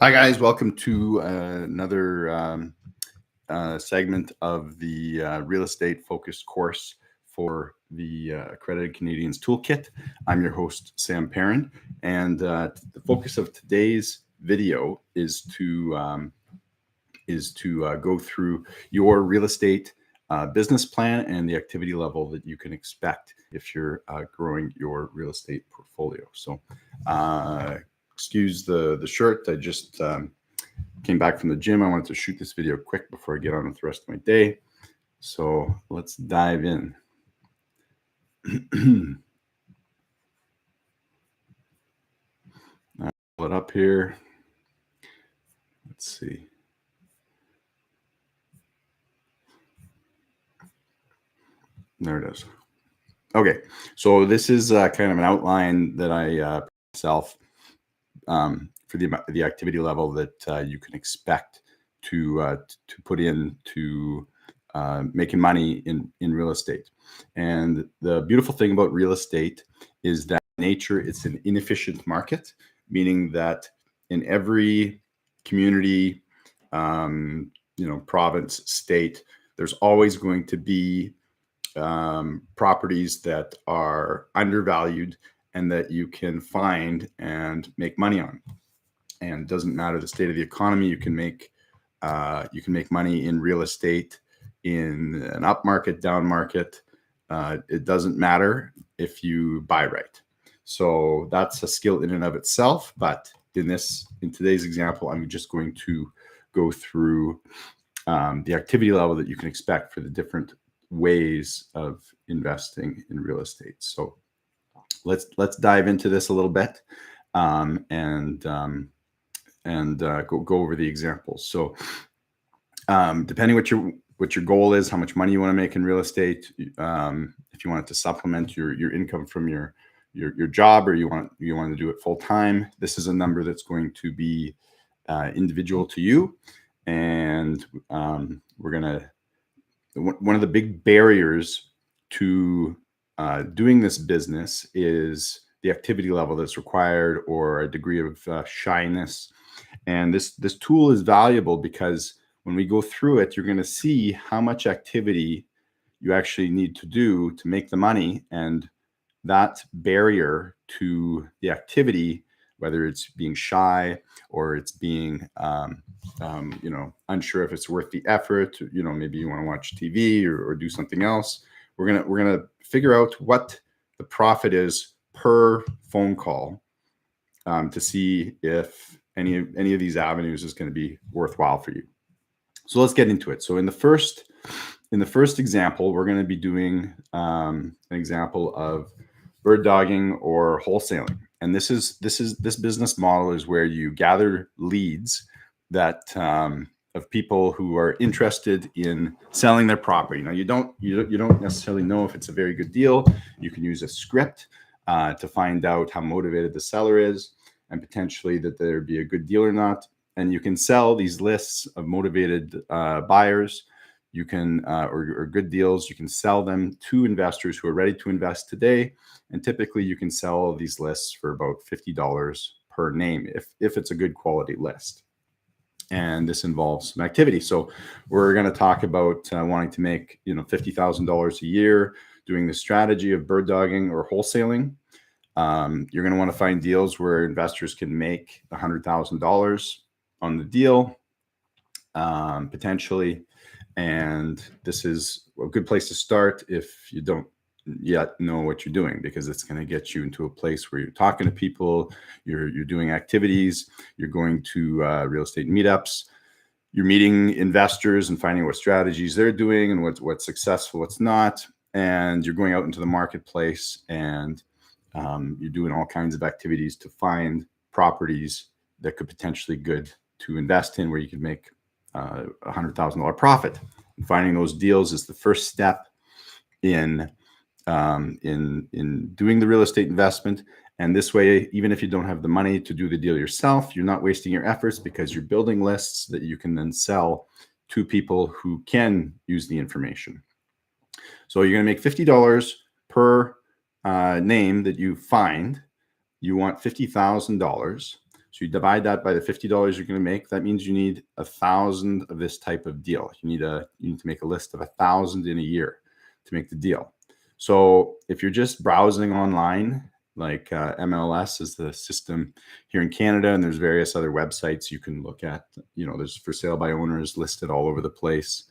Hi guys, welcome to another segment of the real estate focused course for the Accredited Canadians Toolkit. I'm your host, Sam Perren, and the focus of today's video is to go through your real estate business plan and the activity level that you can expect if you're growing your real estate portfolio. So excuse the shirt. I just came back from the gym. I wanted to shoot this video quick before I get on with the rest of my day. So let's dive in. I'll pull it up here. Let's see. There it is. Okay, so this is kind of an outline that I myself for the activity level that you can expect to put into making money in real estate. And the beautiful thing about real estate is that nature, it's an inefficient market, meaning that in every community, province, state, there's always going to be properties that are undervalued and that you can find and make money on. And it doesn't matter the state of the economy, you can make money in real estate in an up market, down market. It doesn't matter if you buy right. So that's a skill in and of itself. But in today's example, I'm just going to go through the activity level that you can expect for the different ways of investing in real estate. So let's dive into this a little bit and go over the examples. So depending what your goal is, how much money you want to make in real estate, if you want it to supplement your income from your job, or you want to do it full time, this is a number that's going to be individual to you. And one of the big barriers to doing this business is the activity level that's required, or a degree of shyness. And this tool is valuable because when we go through it, you're going to see how much activity you actually need to do to make the money. And that barrier to the activity, whether it's being shy or it's being unsure if it's worth the effort, maybe you want to watch TV or do something else, we're gonna figure out what the profit is per phone call to see if any of these avenues is going to be worthwhile for you. So let's get into it. So in the first example, we're going to be doing an example of bird dogging or wholesaling. And this business model is where you gather leads that of people who are interested in selling their property. Now you don't necessarily know if it's a very good deal. You can use a script to find out how motivated the seller is, and potentially that there'd be a good deal or not. And you can sell these lists of motivated buyers. You can or good deals. You can sell them to investors who are ready to invest today. And typically you can sell these lists for about $50 per name if it's a good quality list. And this involves some activity. So we're going to talk about wanting to make $50,000 a year doing the strategy of bird dogging or wholesaling. You're going to want to find deals where investors can make $100,000 on the deal, potentially. And this is a good place to start if you don't yet know what you're doing, because it's going to get you into a place where you're talking to people, you're doing activities, you're going to real estate meetups, you're meeting investors and finding what strategies they're doing and what's successful, what's not. And you're going out into the marketplace and you're doing all kinds of activities to find properties that could potentially good to invest in, where you could make $100,000 profit. And finding those deals is the first step in doing the real estate investment. And this way, even if you don't have the money to do the deal yourself, you're not wasting your efforts, because you're building lists that you can then sell to people who can use the information. So you're going to make $50 per name that you find. You want $50,000. So you divide that by the $50 you're going to make. That means you need 1,000 of this type of deal. You need to make a list of 1,000 in a year to make the deal. So if you're just browsing online, like MLS is the system here in Canada, and there's various other websites you can look at. There's for sale by owners listed all over the place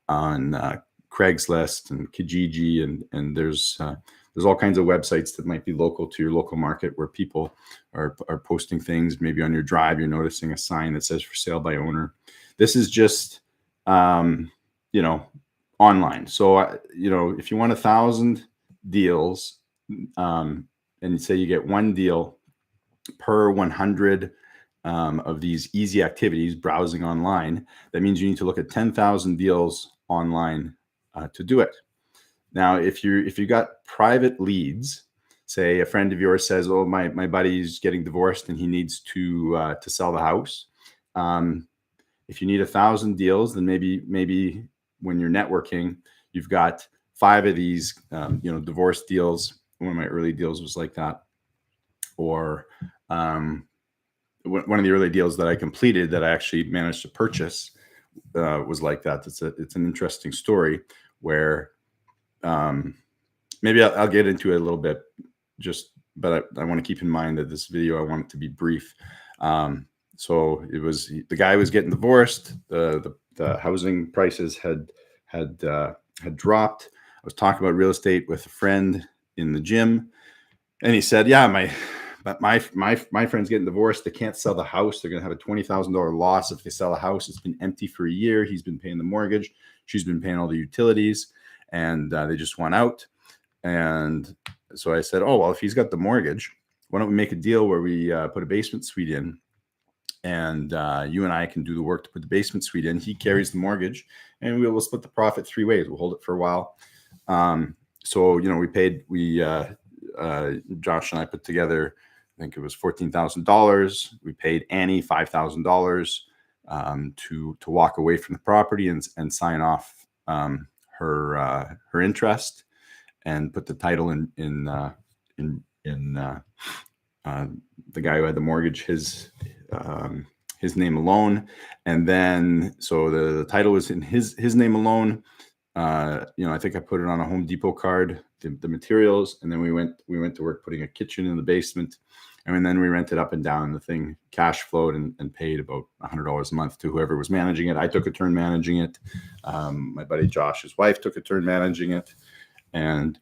on Craigslist and Kijiji, and there's all kinds of websites that might be local to your local market where people are posting things. Maybe on your drive, you're noticing a sign that says for sale by owner. This is just, online. So, if you want 1,000 deals, and say you get one deal per 100 of these easy activities, browsing online, that means you need to look at 10,000 deals online to do it. Now, if you got private leads, say a friend of yours says, "Oh, my buddy's getting divorced and he needs to sell the house." If you need 1,000 deals, then maybe when you're networking, you've got 5 of these, divorce deals. One of my early deals was like that, or one of the early deals that I completed that I actually managed to purchase was like that. It's an interesting story where maybe I'll get into it a little bit, but I want to keep in mind that this video, I want it to be brief. So it was, the guy was getting divorced. The housing prices had dropped. I was talking about real estate with a friend in the gym, and he said, "Yeah, my friend's getting divorced. They can't sell the house. They're going to have a $20,000 loss if they sell the house. It's been empty for a year. He's been paying the mortgage. She's been paying all the utilities, and they just want out." And so I said, "Oh, well, if he's got the mortgage, why don't we make a deal where we put a basement suite in, and you and I can do the work to put the basement suite in. He carries the mortgage, and we'll split the profit 3 ways. We'll hold it for a while." So Josh and I put together, I think it was $14,000. We paid Annie $5,000 to walk away from the property and sign off her interest, and put the title in the guy who had the mortgage, his name alone. And then so the title was in his name alone. I think I put it on a Home Depot card, the materials, and then we went to work putting a kitchen in the basement, and then we rented up and down. The thing cash flowed and paid about $100 a month to whoever was managing it. I took a turn managing it. My buddy Josh's wife took a turn managing it, and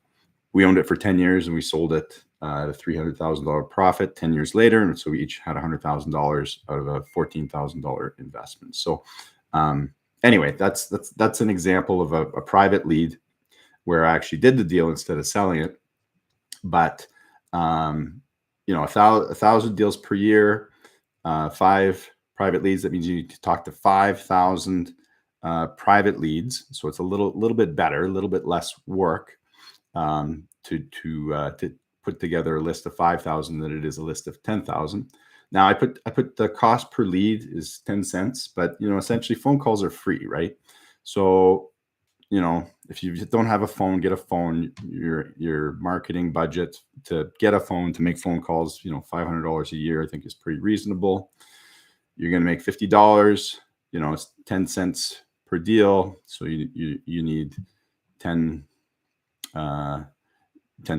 we owned it for 10 years, and we sold it at a $300,000 profit 10 years later. And so we each had $100,000 out of a $14,000 investment. So anyway, that's an example of a private lead where I actually did the deal instead of selling it. But 1,000 deals per year, 5 private leads. That means you need to talk to 5,000 private leads. So it's a little bit better, a little bit less work to put together a list of 5,000 than it is a list of 10,000. Now I put the cost per lead is 10 cents, but essentially phone calls are free, right? So if you don't have a phone, get a phone. Your marketing budget to get a phone, to make phone calls, $500 a year, I think is pretty reasonable. You're going to make $50. It's 10 cents per deal, so you need 10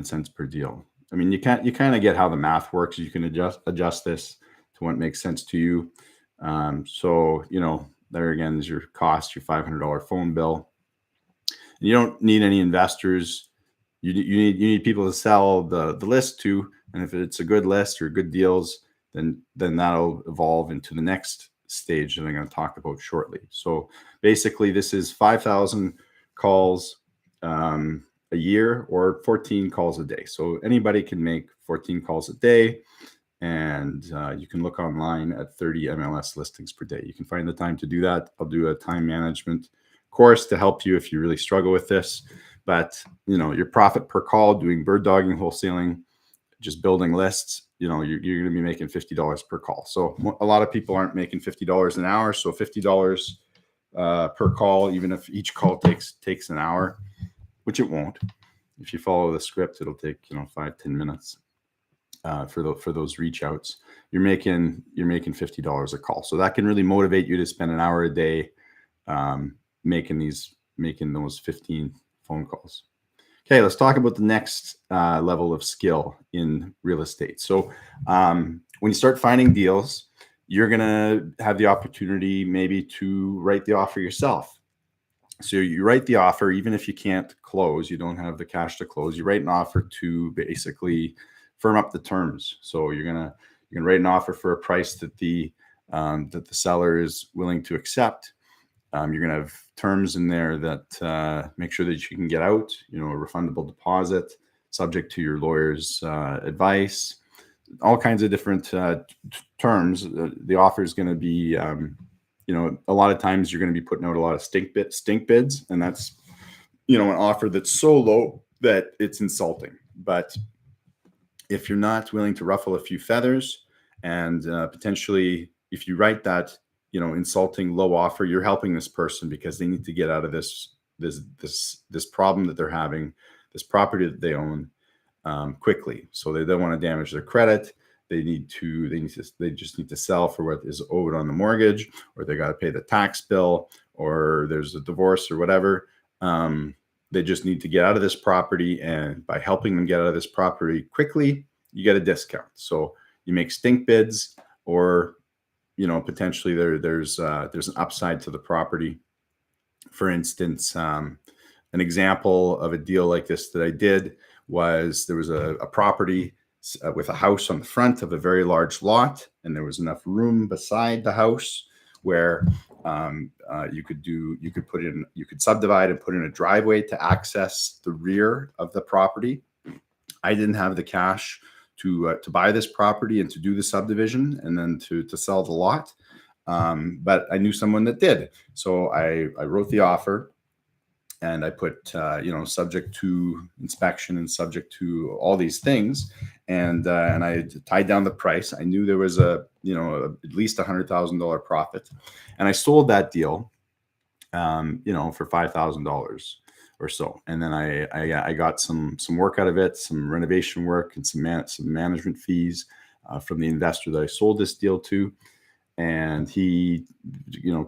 cents per deal. I mean, you kind of get how the math works. You can adjust this to what makes sense to you. So there again is your cost, your $500 phone bill. And you don't need any investors. You need people to sell the list to, and if it's a good list or good deals, then that'll evolve into the next stage that I'm going to talk about shortly. So basically, this is 5,000 calls a year, or 14 calls a day. So anybody can make 14 calls a day, and you can look online at 30 MLS listings per day. You can find the time to do that. I'll do a time management course to help you if you really struggle with this. But your profit per call, doing bird dogging, wholesaling, just building lists, you're going to be making $50 per call. So a lot of people aren't making $50 an hour. So $50 per call, even if each call takes an hour, which it won't. If you follow the script, it'll take 5-10 minutes. for those reach outs, you're making $50 a call. So that can really motivate you to spend an hour a day making those 15 phone calls. Okay, let's talk about the next level of skill in real estate. So when you start finding deals, you're gonna have the opportunity maybe to write the offer yourself. So you write the offer, even if you can't close, you don't have the cash to close. You write an offer to basically firm up the terms. So you're gonna write an offer for a price that the seller is willing to accept. You're gonna have terms in there that make sure that you can get out. A refundable deposit, subject to your lawyer's advice. All kinds of different terms. The offer is going to be, a lot of times you're going to be putting out a lot of stink bids, and that's, an offer that's so low that it's insulting. But if you're not willing to ruffle a few feathers, and potentially, if you write that, insulting low offer, you're helping this person because they need to get out of this problem that they're having, this property that they own, quickly. So they don't want to damage their credit. They just need to sell for what is owed on the mortgage, or they got to pay the tax bill, or there's a divorce or whatever. They just need to get out of this property, and by helping them get out of this property quickly, you get a discount. So you make stink bids, or potentially there's an upside to the property. For instance, an example of a deal like this that I did was there was a property with a house on the front of a very large lot, and there was enough room beside the house where you could subdivide and put in a driveway to access the rear of the property. I didn't have the cash to buy this property and to do the subdivision and then to sell the lot, but I knew someone that did. So I wrote the offer. And I put, subject to inspection and subject to all these things, and I tied down the price. I knew there was at least $100,000 profit, and I sold that deal, for $5,000 or so. And then I got some work out of it, some renovation work, and some management fees from the investor that I sold this deal to. And he,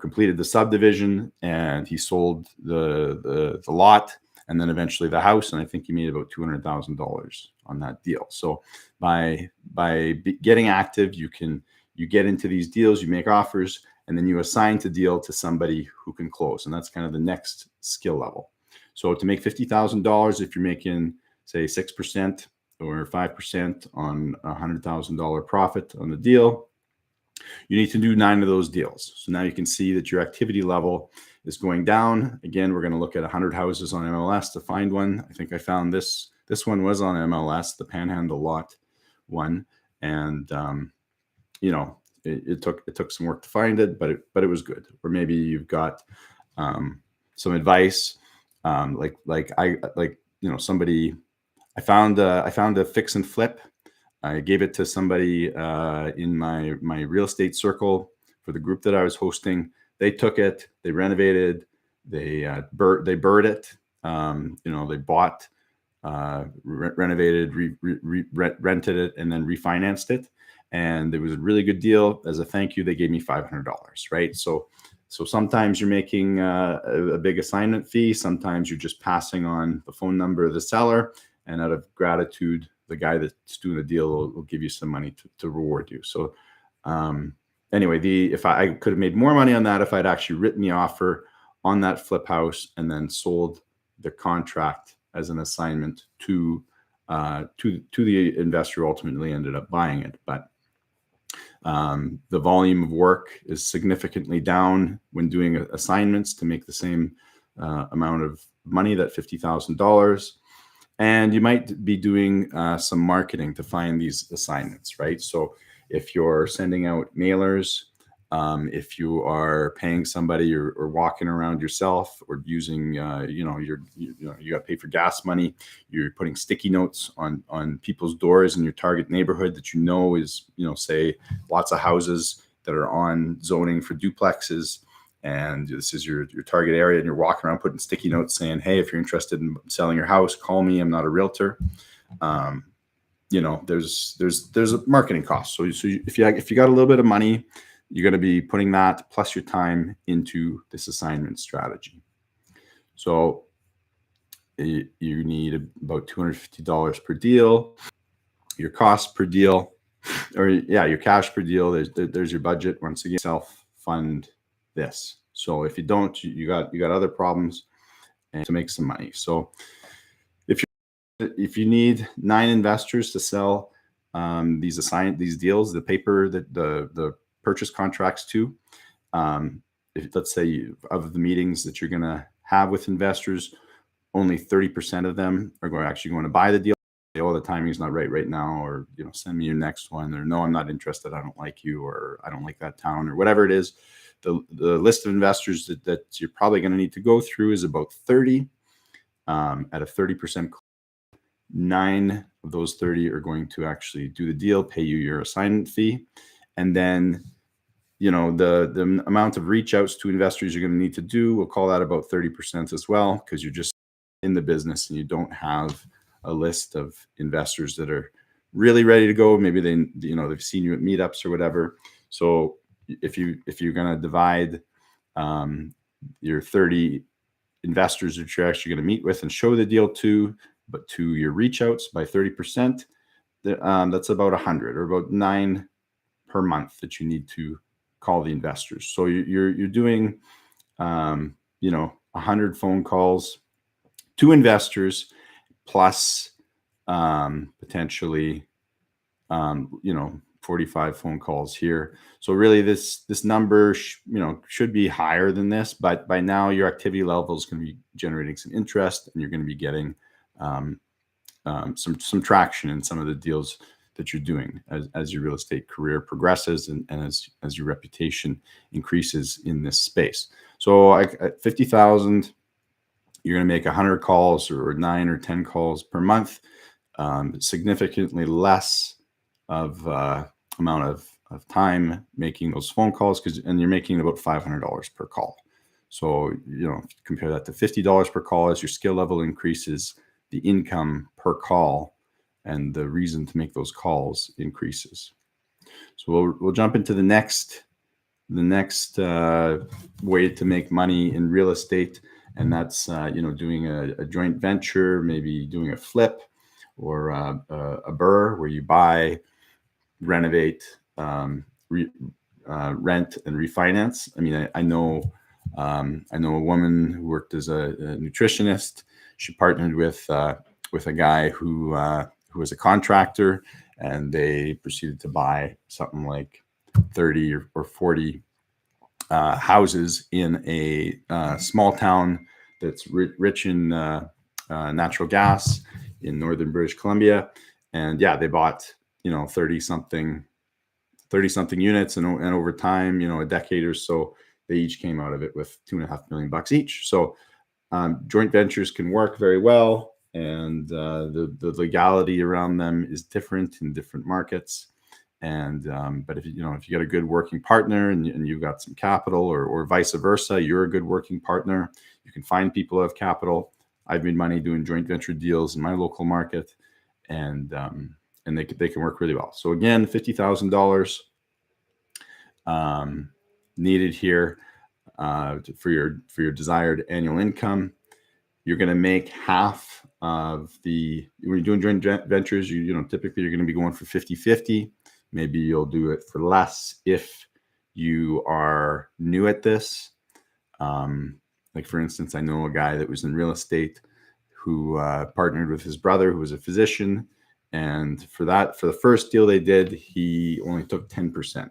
completed the subdivision, and he sold the lot, and then eventually the house. And I think he made about $200,000 on that deal. So by getting active, you get into these deals, you make offers, and then you assign the deal to somebody who can close. And that's kind of the next skill level. So to make $50,000, if you're making, say, 6% or 5% on $100,000 profit on the deal, you need to do 9 of those deals. So now you can see that your activity level is going down. Again, we're going to look at 100 houses on MLS to find one. I think I found this one was on MLS, the Panhandle lot one. And, it took some work to find it, but it was good. Or maybe you've got some advice, somebody, I found a fix and flip. I gave it to somebody in my real estate circle for the group that I was hosting. They took it, they renovated, they bird it. They bought, renovated, rented it, and then refinanced it. And it was a really good deal. As a thank you, they gave me $500. Right. So sometimes you're making a big assignment fee. Sometimes you're just passing on the phone number of the seller, and out of gratitude, the guy that's doing the deal will give you some money to reward you. So anyway, if I could have made more money on that if I'd actually written the offer on that flip house and then sold the contract as an assignment to the investor who ultimately ended up buying it. But the volume of work is significantly down when doing assignments to make the same amount of money, that $50,000. And you might be doing some marketing to find these assignments, right? So if you're sending out mailers, if you are paying somebody or walking around yourself, or using, you got to pay for gas money, you're putting sticky notes on people's doors in your target neighborhood that is, say lots of houses that are on zoning for duplexes. And this is your target area, and you're walking around putting sticky notes saying, hey, if you're interested in selling your house, call me. I'm not a realtor. there's a marketing cost. So if you got a little bit of money, you're going to be putting that plus your time into this assignment strategy. So you need about $250 per deal. Your cost per deal, or your cash per deal. There's your budget. Once again, self-fund this. So if you don't, you got other problems and to make some money. So if you need 9 investors to sell these deals, the paper that the purchase contracts to, if let's say of the meetings that you're going to have with investors, only 30% of them are actually going to buy the deal. Oh, the timing's not right now, or send me your next one, or no, I'm not interested, I don't like you, or I don't like that town, or whatever it is. The list of investors that you're probably going to need to go through is about 30 at a 30%. 9 of those 30 are going to actually do the deal, pay you your assignment fee, and then the amount of reach outs to investors you're going to need to do, we'll call that about 30% as well, because you're just in the business and you don't have a list of investors that are really ready to go. Maybe they've seen you at meetups or whatever. So if you're going to divide your 30 investors that you're actually going to meet with and show the deal to, but to your reach outs by 30%, that's about 100, or about 9 per month that you need to call the investors. So you're doing 100 phone calls to investors, plus potentially 45 phone calls here. So really this number should be higher than this, but by now your activity level is going to be generating some interest, and you're going to be getting some traction in some of the deals that you're doing as your real estate career progresses, and as your reputation increases in this space. So at 50,000, you're going to make 100 calls, or 9 or 10 calls per month, significantly less of amount of time making those phone calls, and you're making about $500 per call. So compare that to $50 per call. As your skill level increases, the income per call and the reason to make those calls increases. So we'll jump into the next way to make money in real estate, and that's doing a joint venture, maybe doing a flip, or a BRRRR, where you buy, renovate, rent, and refinance. I mean, I know a woman who worked as a nutritionist. She partnered with a guy who was a contractor, and they proceeded to buy something like 30 or 40 houses in a small town that's rich in natural gas in northern British Columbia. And they bought 30 something units, and over time, a decade or so, they each came out of it with $2.5 million each. So joint ventures can work very well, and the legality around them is different in different markets. And but if you got a good working partner, and you've got some capital, or vice versa, you're a good working partner, you can find people who have capital. I've made money doing joint venture deals in my local market, and they can work really well. So again, $50,000 needed here for your desired annual income. You're going to make half of when you're doing joint ventures, typically you're going to be going for 50-50. Maybe you'll do it for less if you are new at this. Like for instance, I know a guy that was in real estate who partnered with his brother, who was a physician. And for the first deal they did, he only took 10%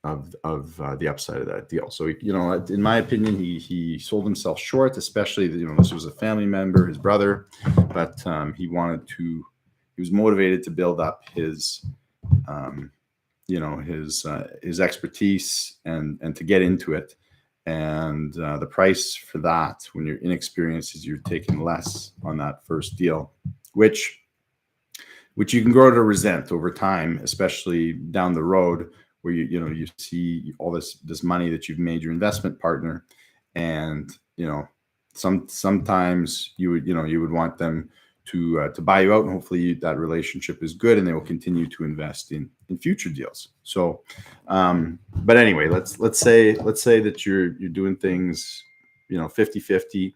of the upside of that deal. So, in my opinion, he sold himself short, especially, this was a family member, his brother, but he was motivated to build up his expertise and to get into it. And the price for that, when you're inexperienced, is you're taking less on that first deal, which you can grow to resent over time, especially down the road, where you see all this money that you've made your investment partner, and sometimes you would want them to buy you out, and hopefully that relationship is good, and they will continue to invest in future deals. So, but anyway, let's say that you're doing things, 50-50.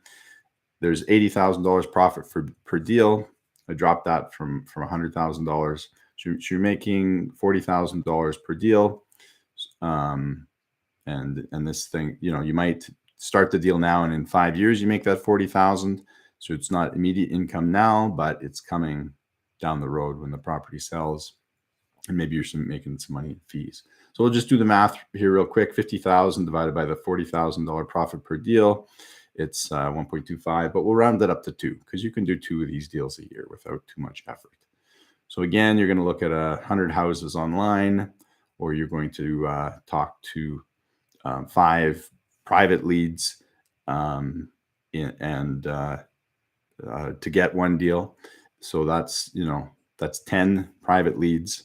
There's $80,000 profit per deal. I dropped that from $100,000. So you're making $40,000 per deal. And this thing, you might start the deal now, and in 5 years you make that 40,000. So it's not immediate income now, but it's coming down the road when the property sells, and maybe you're making some money in fees. So we'll just do the math here real quick. 50,000 divided by the $40,000 profit per deal, it's 1.25, but we'll round it up to 2, because you can do 2 of these deals a year without too much effort. So again, you're going to look at 100 houses online, or you're going to talk to 5 private leads to get one deal. So that's 10 private leads.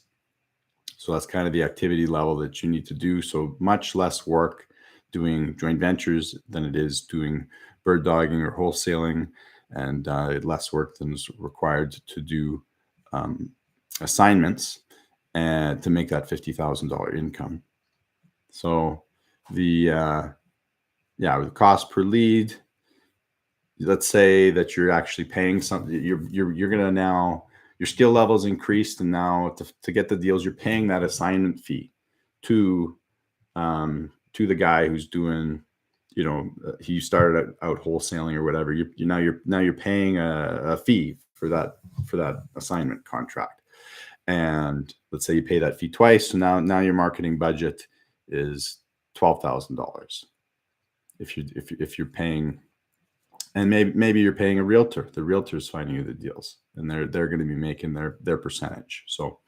So that's kind of the activity level that you need to do. So much less work doing joint ventures than it is doing bird dogging or wholesaling, and less work than is required to do assignments and to make that $50,000 income. So the cost per lead, let's say that you're actually paying something, you're gonna now, your skill level's increased, and now to get the deals, you're paying that assignment fee to the guy who's doing, he started out wholesaling or whatever. You're paying a fee for that assignment contract. And let's say you pay that fee twice, so now your marketing budget is $12,000. If you're paying, and maybe you're paying a realtor. The realtor's finding you the deals, and they're going to be making their percentage. So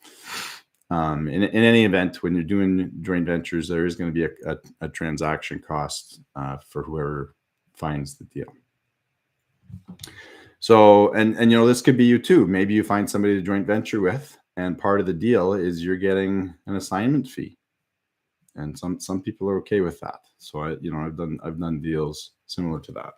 in any event, when you're doing joint ventures, there is going to be a transaction cost for whoever finds the deal. So and this could be you too. Maybe you find somebody to joint venture with, and part of the deal is you're getting an assignment fee, and some people are okay with that. So I've done deals similar to that.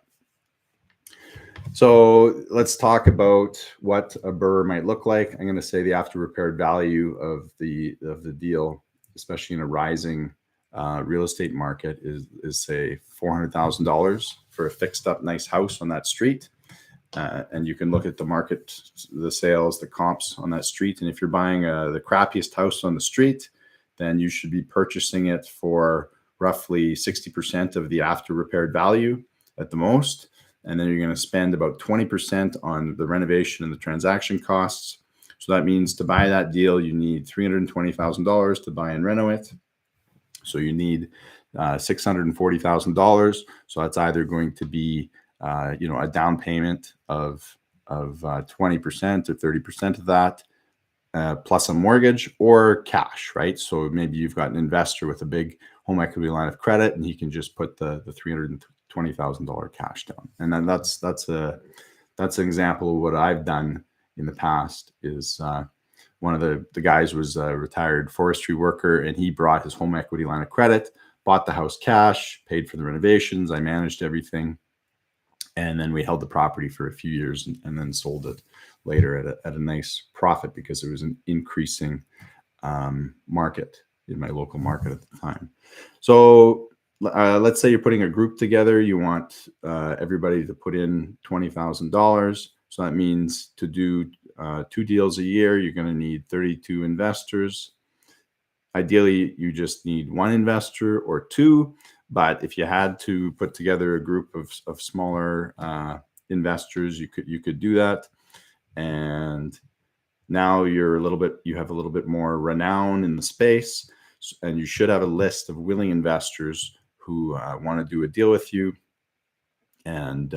So let's talk about what a BRRRR might look like. I'm going to say the after repaired value of the deal, especially in a rising real estate market, is say $400,000 for a fixed up nice house on that street. And you can look at the market, the sales, the comps on that street. And if you're buying the crappiest house on the street, then you should be purchasing it for roughly 60% of the after repaired value at the most. And then you're going to spend about 20% on the renovation and the transaction costs. So that means to buy that deal, you need $320,000 to buy and reno it. So you need $640,000. So that's either going to be a down payment of 20% or 30% of that, plus a mortgage or cash, right? So maybe you've got an investor with a big home equity line of credit, and he can just put the $320,000 cash down. And then that's an example of what I've done in the past. Is one of the guys was a retired forestry worker, and he brought his home equity line of credit, bought the house cash, paid for the renovations. I managed everything. And then we held the property for a few years and then sold it later at a nice profit, because it was an increasing market in my local market at the time. So let's say you're putting a group together. You want everybody to put in $20,000. So that means to do 2 deals a year, you're going to need 32 investors. Ideally, you just need 1 investor or 2. But if you had to put together a group of smaller investors, you could do that. And now you have a little bit more renown in the space, and you should have a list of willing investors who want to do a deal with you. And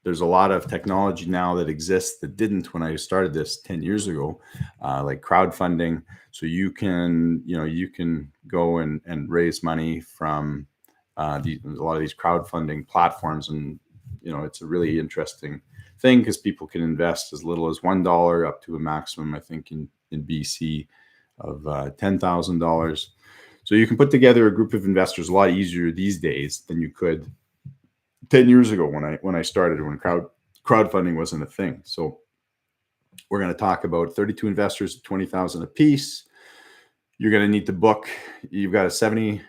there's a lot of technology now that exists that didn't when I started this 10 years ago, like crowdfunding. So you can go and raise money from a lot of these crowdfunding platforms, and it's a really interesting thing, because people can invest as little as $1 up to a maximum, I think in BC, of $10,000. So you can put together a group of investors a lot easier these days than you could 10 years ago when I started, when crowdfunding wasn't a thing. So We're going to talk about 32 investors, 20,000 a piece. You're going to need to book. You've got a 70%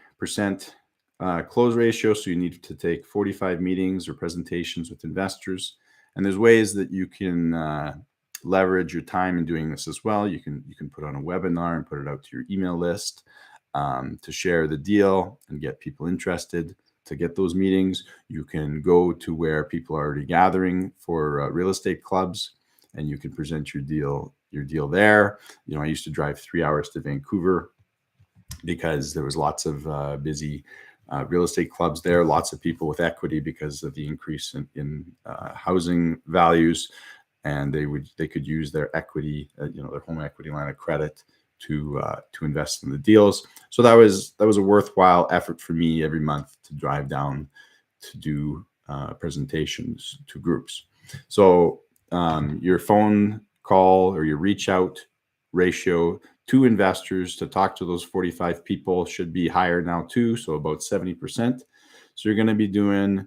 close ratio, so you need to take 45 meetings or presentations with investors. And there's ways that you can leverage your time in doing this as well. You can put on a webinar and put it out to your email list to share the deal and get people interested. To get those meetings, you can go to where people are already gathering for real estate clubs, and you can present your deal there. You know, I used to drive 3 hours to Vancouver because there was lots of busy real estate clubs there, lots of people with equity because of the increase in housing values, and they could use their equity, their home equity line of credit to invest in the deals. So that was a worthwhile effort for me every month to drive down to do presentations to groups. So your phone call or your reach out ratio to investors to talk to those 45 people should be higher now too, so about 70%. So you're going to be doing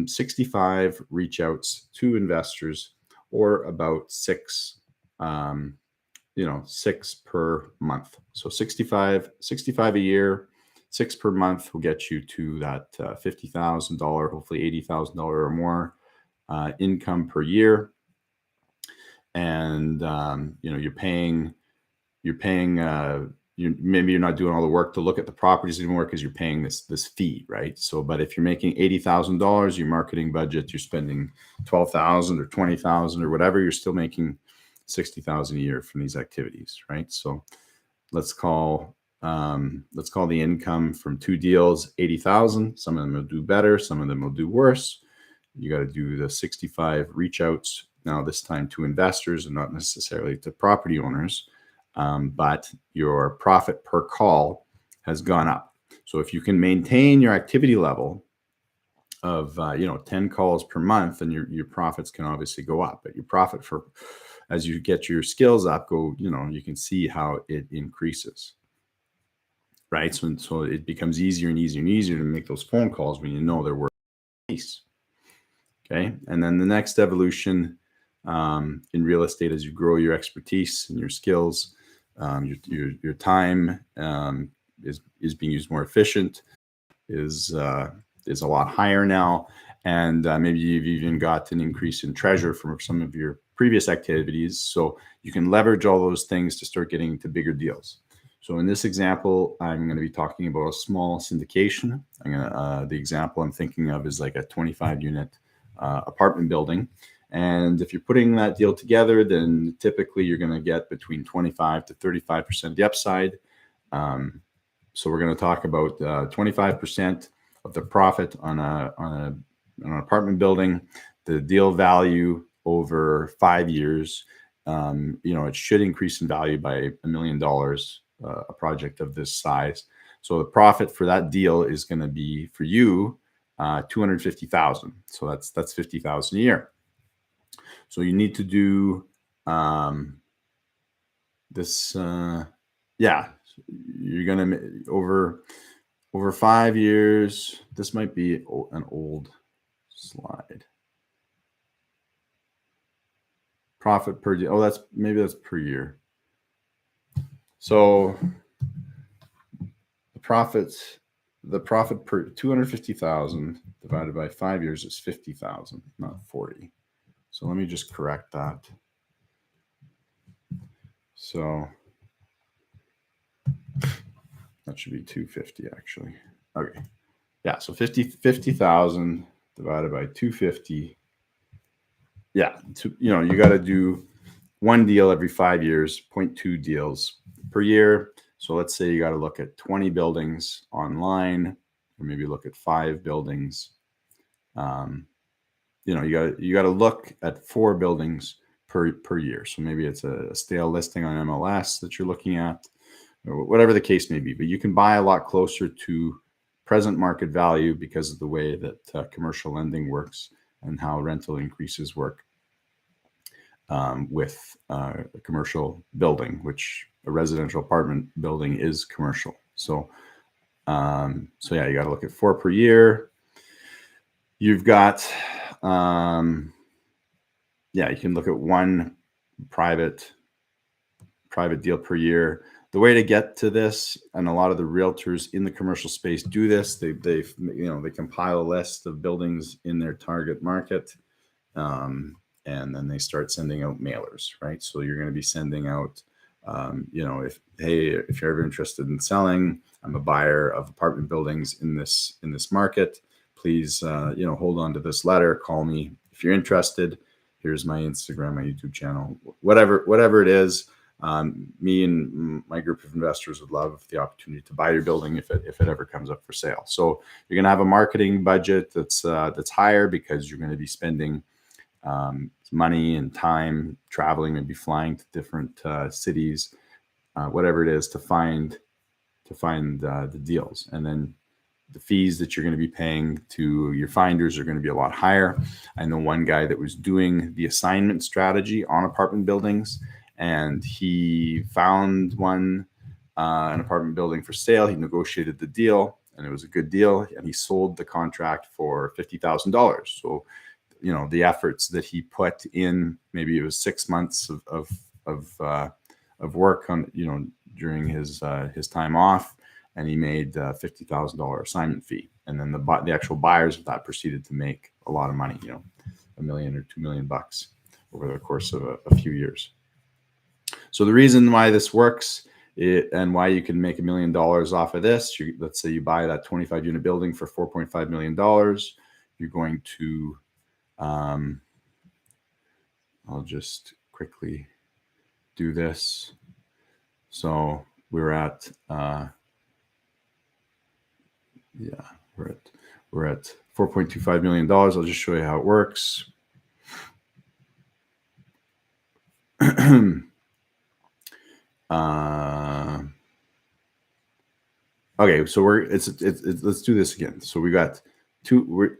65 reach outs to investors, or about six per month. So 65 a year, 6 per month will get you to that $50,000, hopefully $80,000 or more income per year. And maybe you're not doing all the work to look at the properties anymore because you're paying this fee, right? So, but if you're making $80,000, your marketing budget, you're spending $12,000 or $20,000 or whatever, you're still making $60,000 a year from these activities, right? So let's call the income from 2 deals $80,000. Some of them will do better, some of them will do worse. You got to do the 65 reach outs now, this time to investors and not necessarily to property owners. But your profit per call has gone up. So if you can maintain your activity level of 10 calls per month, then your profits can obviously go up. But your profit as you get your skills up, you can see how it increases, right? So it becomes easier and easier and easier to make those phone calls when you know they're worth a piece. Okay, and then the next evolution in real estate, as you grow your expertise and your skills, your time is being used more efficient, is a lot higher now, and maybe you've even got an increase in treasure from some of your previous activities, so you can leverage all those things to start getting into bigger deals. So in this example, I'm going to be talking about a small syndication. The example I'm thinking of is like a 25-unit apartment building. And if you're putting that deal together, then typically you're going to get between 25 to 35% of the upside. So we're going to talk about 25% of the profit on an apartment building. The deal value over 5 years, it should increase in value by $1 million. A project of this size. So the profit for that deal is going to be for you $250,000. So that's $50,000 a year. So you need to do this. You're going to over 5 years. This might be an old slide. Profit per deal. Oh, that's per year. So the profit per 250,000 divided by 5 years is 50,000, not 40. So let me just correct that. So that should be 250 actually. Okay. Yeah, so 50,000 divided by 250. Yeah, you got to do one deal every 5 years, 0.2 deals per year. So let's say you got to look at 20 buildings online, or maybe look at 5 buildings. You got to look at 4 buildings per year. So maybe it's a stale listing on MLS that you're looking at, or whatever the case may be. But you can buy a lot closer to present market value because of the way that commercial lending works and how rental increases work with a commercial building, which a residential apartment building is commercial. So yeah, you got to look at 4 per year. You've got, you can look at one private deal per year. The way to get to this, and a lot of the realtors in the commercial space do this, they compile a list of buildings in their target market, and then they start sending out mailers, right? So you're going to be sending out, if you're ever interested in selling, I'm a buyer of apartment buildings in this market. Please, hold on to this letter. Call me if you're interested. Here's my Instagram, my YouTube channel, whatever it is. Me and my group of investors would love the opportunity to buy your building if it ever comes up for sale. So you're going to have a marketing budget that's higher, because you're going to be spending money and time traveling, maybe flying to different cities, whatever it is, to find the deals. And then the fees that you're going to be paying to your finders are going to be a lot higher. I know one guy that was doing the assignment strategy on apartment buildings, and he found an apartment building for sale. He negotiated the deal, and it was a good deal, and he sold the contract for $50,000. So, the efforts that he put in, maybe it was 6 months of work on, during his time off, and he made $50,000 assignment fee. And then the actual buyers of that proceeded to make a lot of money, $1 million or $2 million over the course of a few years. So the reason why this works, and why you can make $1 million off of this, let's say you buy that 25 unit building for $4.5 million. You're going to, I'll just quickly do this. So we're at, we're at $4.25 million. I'll just show you how it works. Okay, so let's do this again. So we got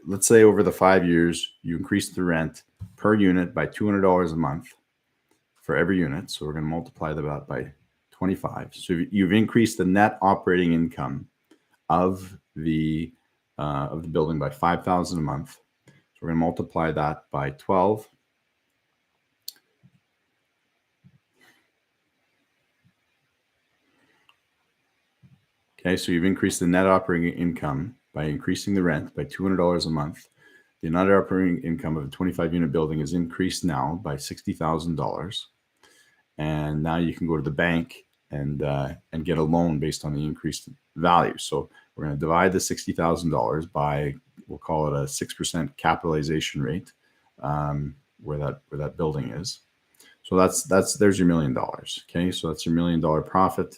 let's say over the 5 years, you increase the rent per unit by $200 a month for every unit. So we're going to multiply that by 25. So you've increased the net operating income of the building by $5,000 a month. So we're going to multiply that by 12. Okay, so you've increased the net operating income by increasing the rent by $200 a month. The net operating income of a 25 unit building is increased now by $60,000. And now you can go to the bank and get a loan based on the increased value. So we're going to divide the $60,000 by, we'll call it a 6% capitalization rate, where that building is. So there's your $1 million. Okay, so that's your $1 million profit.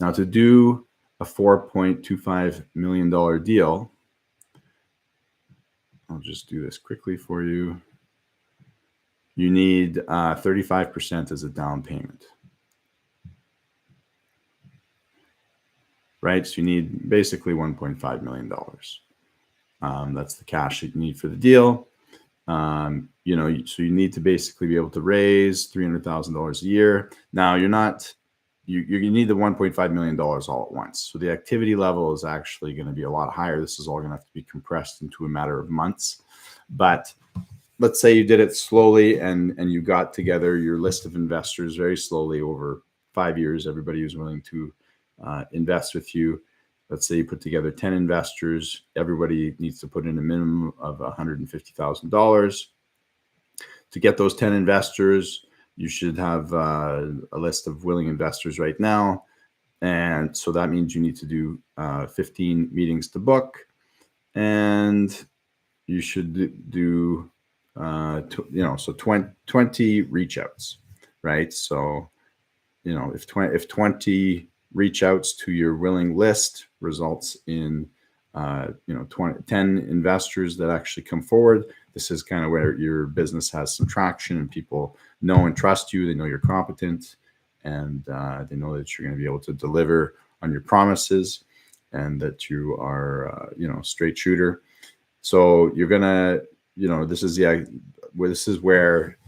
Now, to do a $4.25 million deal, I'll just do this quickly for you. You need 35% as a down payment, right? So you need basically $1.5 million. That's the cash that you need for the deal. So you need to basically be able to raise $300,000 a year. Now, you need the $1.5 million all at once. So the activity level is actually going to be a lot higher. This is all going to have to be compressed into a matter of months. But let's say you did it slowly, and you got together your list of investors very slowly over 5 years. Everybody who's willing to invest with you. Let's say you put together 10 investors. Everybody needs to put in a minimum of $150,000. To get those 10 investors, you should have a list of willing investors right now. And so that means you need to do 15 meetings to book. And you should do, 20 reach outs, right? So, if 20 reach outs to your willing list results in, 10 investors that actually come forward, this is kind of where your business has some traction and people know and trust you. They know you're competent, and they know that you're going to be able to deliver on your promises, and that you are, straight shooter. So you're gonna, this is where,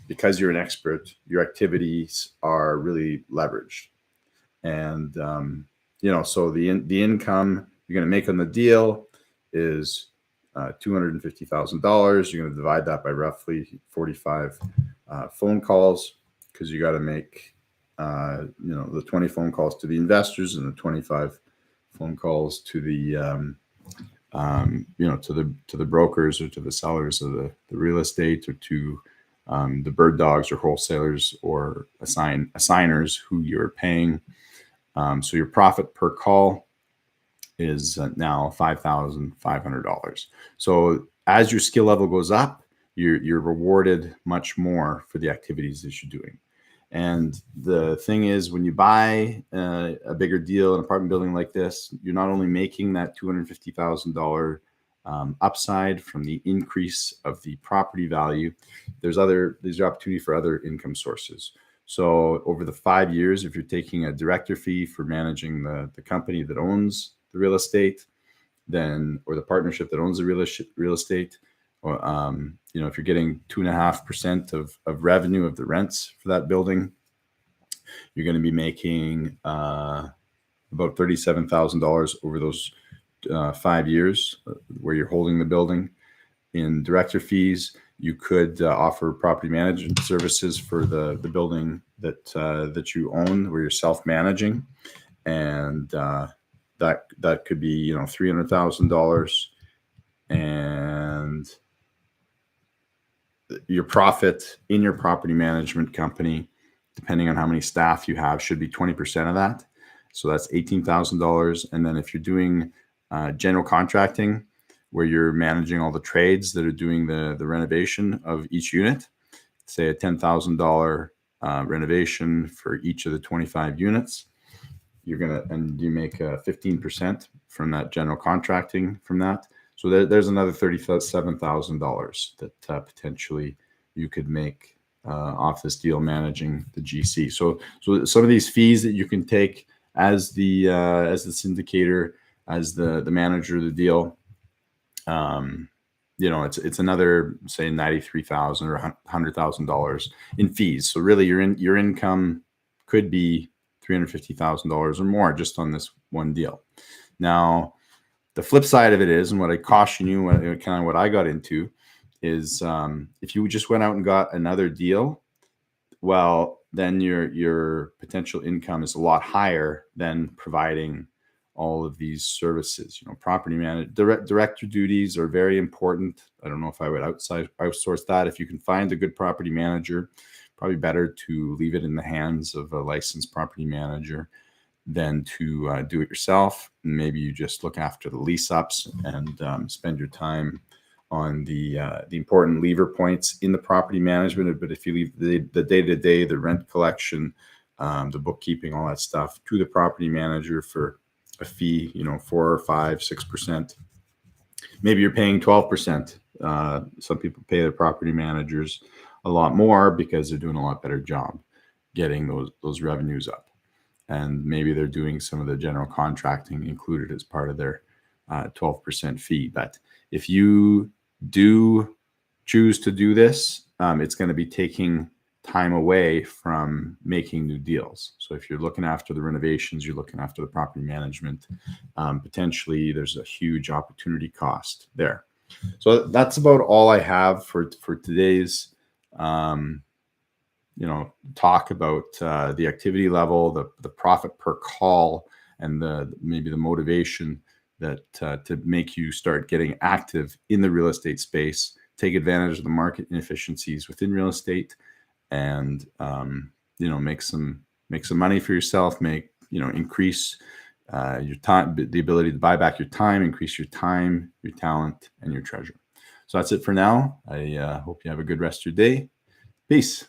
because you're an expert, your activities are really leveraged, and so the income you're going to make on the deal is $250,000. You're going to divide that by roughly 45 phone calls, because you got to make the 20 phone calls to the investors and the 25 phone calls to the to the brokers or to the sellers of the real estate, or to the bird dogs or wholesalers or assigners who you're paying. So your profit per call is now $5,500. So as your skill level goes up, you're rewarded much more for the activities that you're doing. And the thing is, when you buy a bigger deal, an apartment building like this, you're not only making that $250,000 upside from the increase of the property value. There's opportunity for other income sources. So over the 5 years, if you're taking a director fee for managing the company that owns the real estate, then, or the partnership that owns the real estate, or if you're getting 2.5% of revenue of the rents for that building, you're going to be making about $37,000 over those 5 years where you're holding the building. In director fees, you could offer property management services for the building that you own, where you're self-managing, and that could be $300,000, and your profit in your property management company, depending on how many staff you have, should be 20% of that. So that's $18,000. And then if you're doing general contracting, where you're managing all the trades that are doing the renovation of each unit, say a $10,000 renovation for each of the 25 units, and you make 15% from that general contracting from that. So there's another $37,000 that potentially you could make off this deal managing the GC. So some of these fees that you can take as the syndicator, as the manager of the deal, it's another, say, $93,000 or $100,000 in fees. So really, your income could be $350,000 or more just on this one deal. Now, the flip side of it is, and what I caution you, kind of what I got into, is if you just went out and got another deal, well, then your potential income is a lot higher than providing all of these services. Property director duties are very important. I don't know if I would outsource that. If you can find a good property manager, probably better to leave it in the hands of a licensed property manager than to do it yourself. Maybe you just look after the lease ups and spend your time on the important lever points in the property management. But if you leave the day-to-day, the rent collection, the bookkeeping, all that stuff to the property manager for a fee, 4 or 5, 6%, maybe you're paying 12%. Some people pay their property managers a lot more because they're doing a lot better job getting those revenues up. And maybe they're doing some of the general contracting included as part of their 12% fee. But if you do choose to do this, it's going to be taking time away from making new deals. So if you're looking after the renovations, you're looking after the property management, potentially there's a huge opportunity cost there. So that's about all I have for today's talk about the activity level, the profit per call, and maybe the motivation that to make you start getting active in the real estate space, take advantage of the market inefficiencies within real estate, and make some money for yourself, increase your time, the ability to buy back your time, increase your time, your talent, and your treasure. So that's it for now. I hope you have a good rest of your day. Peace.